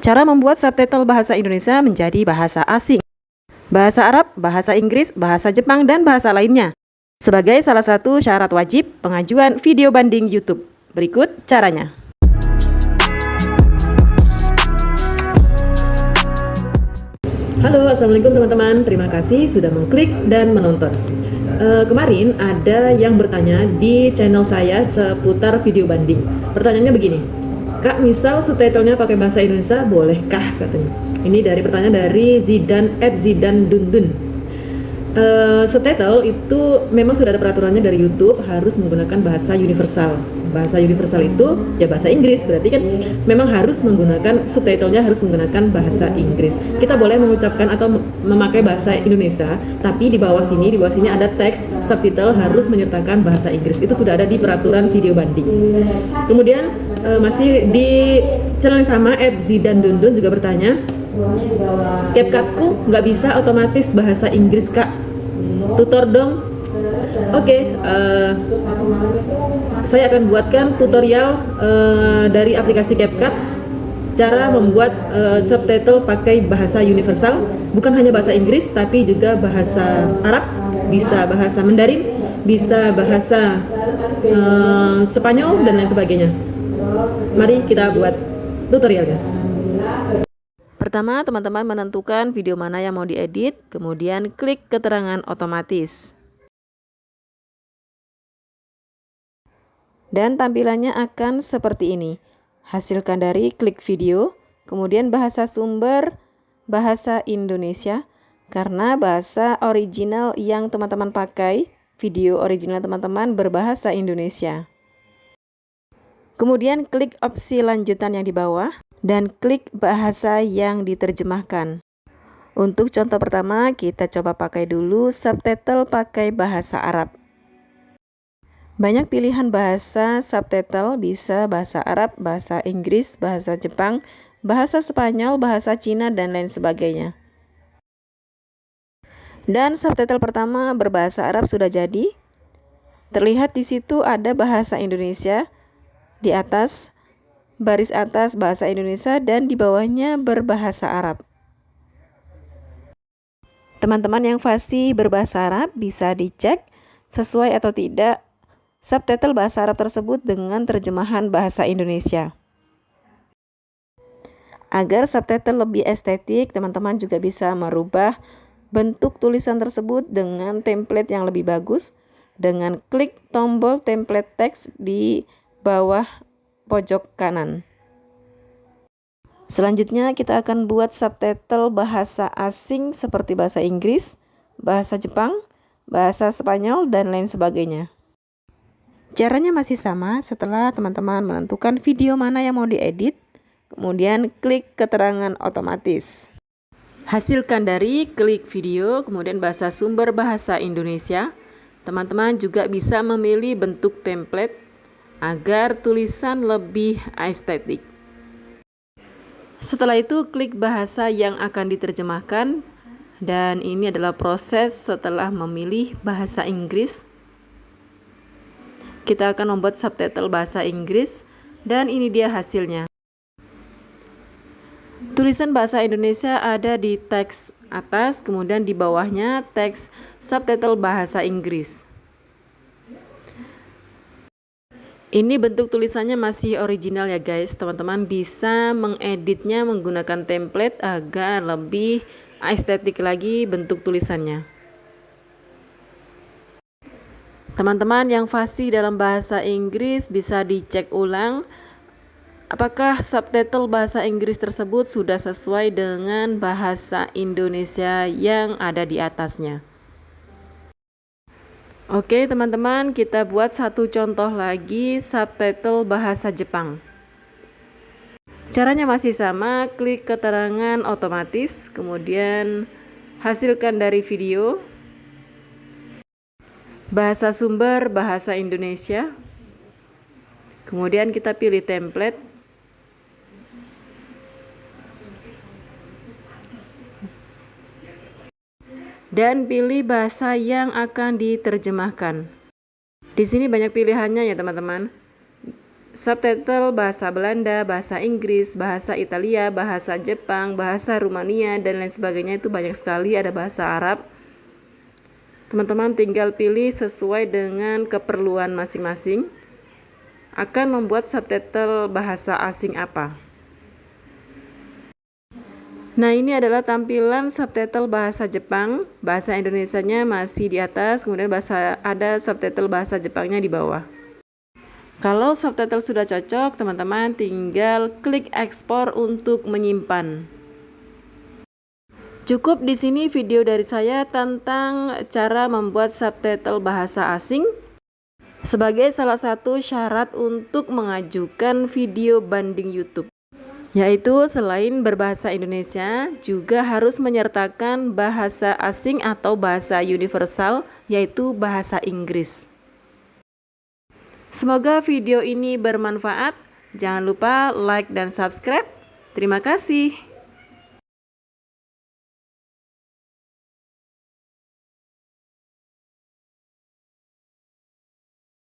Cara membuat subtitle bahasa Indonesia menjadi bahasa asing, bahasa Arab, bahasa Inggris, bahasa Jepang, dan bahasa lainnya. Sebagai salah satu syarat wajib pengajuan video banding YouTube. Berikut caranya. Halo, assalamualaikum teman-teman. Terima kasih sudah mengklik dan menonton. Kemarin ada yang bertanya di channel saya seputar video banding. Pertanyaannya begini, Kak, misal subtitlenya pakai bahasa Indonesia, bolehkah katanya? Ini dari pertanyaan dari Zidan Dundun. Subtitle itu memang sudah ada peraturannya dari YouTube, harus menggunakan bahasa universal. Bahasa universal itu ya bahasa Inggris, berarti kan memang harus menggunakan subtitlenya, harus menggunakan bahasa Inggris. Kita boleh mengucapkan atau memakai bahasa Indonesia, tapi di bawah sini ada teks subtitle harus menyertakan bahasa Inggris. Itu sudah ada di peraturan video banding. Kemudian masih di channel yang sama @zidandundun juga bertanya, CapCutku nggak bisa otomatis bahasa Inggris, Kak, tutor dong. Oke, saya akan buatkan tutorial dari aplikasi CapCut, cara membuat subtitle pakai bahasa universal, bukan hanya bahasa Inggris tapi juga bahasa Arab, bisa bahasa Mandarin, bisa bahasa Spanyol dan lain sebagainya. Mari kita buat tutorialnya. Pertama, teman-teman menentukan video mana yang mau diedit, kemudian klik keterangan otomatis. Dan tampilannya akan seperti ini. Hasilkan dari klik video, kemudian bahasa sumber, bahasa Indonesia, karena bahasa original yang teman-teman pakai, video original teman-teman berbahasa Indonesia. Kemudian klik opsi lanjutan yang di bawah, dan klik bahasa yang diterjemahkan. Untuk contoh pertama, kita coba pakai dulu subtitle pakai bahasa Arab. Banyak pilihan bahasa subtitle, bisa bahasa Arab, bahasa Inggris, bahasa Jepang, bahasa Spanyol, bahasa Cina, dan lain sebagainya. Dan subtitle pertama berbahasa Arab sudah jadi. Terlihat di situ ada bahasa Indonesia di atas, baris atas bahasa Indonesia, dan di bawahnya berbahasa Arab. Teman-teman yang fasih berbahasa Arab bisa dicek sesuai atau tidak subtitle bahasa Arab tersebut dengan terjemahan bahasa Indonesia. Agar subtitle lebih estetik, teman-teman juga bisa merubah bentuk tulisan tersebut dengan template yang lebih bagus dengan klik tombol template teks di bawah pojok kanan. Selanjutnya kita akan buat subtitle bahasa asing seperti bahasa Inggris, bahasa Jepang, bahasa Spanyol, dan lain sebagainya. Caranya masih sama. Setelah teman-teman menentukan video mana yang mau diedit, kemudian klik keterangan otomatis. Hasilkan dari klik video, kemudian bahasa sumber bahasa Indonesia. Teman-teman juga bisa memilih bentuk template agar tulisan lebih estetik. Setelah itu klik bahasa yang akan diterjemahkan, dan ini adalah proses setelah memilih bahasa Inggris. Kita akan membuat subtitle bahasa Inggris, dan ini dia hasilnya. Tulisan bahasa Indonesia ada di teks atas, kemudian di bawahnya teks subtitle bahasa Inggris. Ini bentuk tulisannya masih original ya guys, teman-teman bisa mengeditnya menggunakan template agar lebih estetik lagi bentuk tulisannya. Teman-teman yang fasih dalam bahasa Inggris bisa dicek ulang apakah subtitle bahasa Inggris tersebut sudah sesuai dengan bahasa Indonesia yang ada di atasnya. Oke teman-teman, kita buat satu contoh lagi subtitle bahasa Jepang. Caranya masih sama, klik keterangan otomatis, kemudian hasilkan dari video, bahasa sumber bahasa Indonesia, kemudian kita pilih template, dan pilih bahasa yang akan diterjemahkan. Di sini banyak pilihannya ya teman-teman. subtitle bahasa Belanda, bahasa Inggris, bahasa Italia, bahasa Jepang, bahasa Rumania, dan lain sebagainya. Itu banyak sekali, ada bahasa Arab. Teman-teman tinggal pilih sesuai dengan keperluan masing-masing akan membuat subtitle bahasa asing apa. Nah, ini adalah tampilan subtitle bahasa Jepang. Bahasa Indonesianya masih di atas, kemudian ada subtitle bahasa Jepangnya di bawah. Kalau subtitle sudah cocok, teman-teman tinggal klik ekspor untuk menyimpan. Cukup di sini video dari saya tentang cara membuat subtitle bahasa asing sebagai salah satu syarat untuk mengajukan video banding YouTube. Yaitu selain berbahasa Indonesia, juga harus menyertakan bahasa asing atau bahasa universal, yaitu bahasa Inggris. Semoga video ini bermanfaat. Jangan lupa like dan subscribe. Terima kasih.